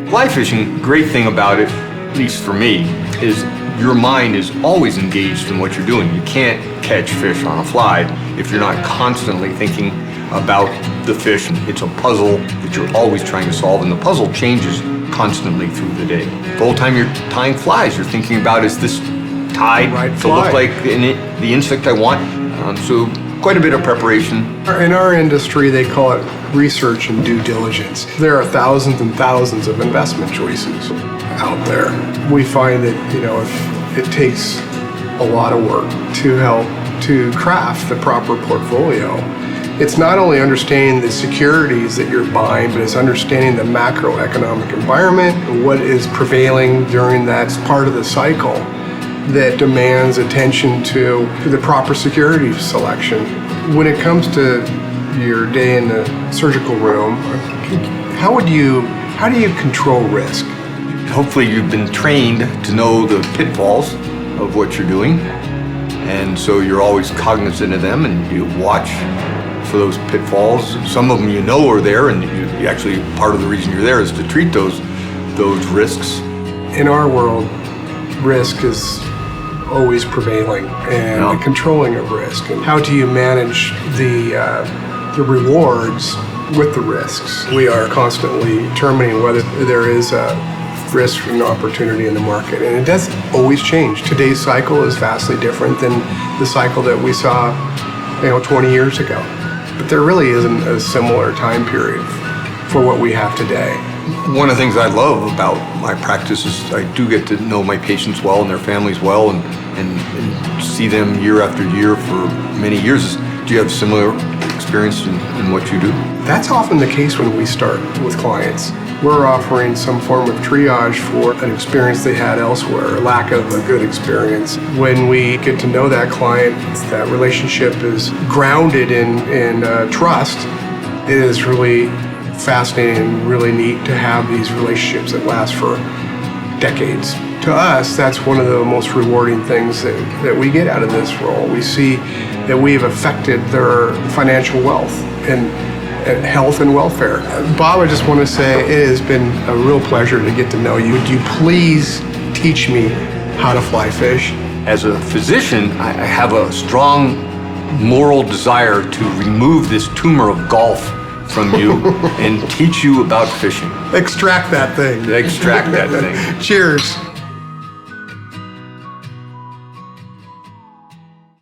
Fly fishing, great thing about it, at least for me, is your mind is always engaged in what you're doing. You can't catch fish on a fly if you're not constantly thinking about the fish. It's a puzzle that you're always trying to solve, and the puzzle changes constantly through the day. The whole time you're tying flies, you're thinking about, is this tied to look like the insect I want? So quite a bit of preparation. In our industry, they call it research and due diligence. There are thousands and thousands of investment choices out there. We find that, it takes a lot of work to help to craft the proper portfolio. It's not only understanding the securities that you're buying, but it's understanding the macroeconomic environment, what is prevailing during that part of the cycle that demands attention to the proper security selection. When it comes to your day in the surgical room, how do you control risk? Hopefully you've been trained to know the pitfalls of what you're doing, and so you're always cognizant of them, and you watch for those pitfalls. Some of them are there, and you actually, part of the reason you're there is to treat those risks. In our world, risk is always prevailing, and the controlling of risk. And how do you manage the rewards with the risks? We are constantly determining whether there is a risk and opportunity in the market, and it does always change. Today's cycle is vastly different than the cycle that we saw 20 years ago. But there really isn't a similar time period for what we have today. One of the things I love about my practice is I do get to know my patients well and their families well, and see them year after year for many years. Do you have similar experience in what you do? That's often the case when we start with clients. We're offering some form of triage for an experience they had elsewhere, a lack of a good experience. When we get to know that client, that relationship is grounded in trust. It is really fascinating and really neat to have these relationships that last for decades. To us, that's one of the most rewarding things that we get out of this role. We see that we've affected their financial wealth and health and welfare. Bob, I just want to say it has been a real pleasure to get to know you. Would you please teach me how to fly fish? As a physician, I have a strong moral desire to remove this tumor of golf from you and teach you about fishing. Extract that thing. Extract that thing. Cheers.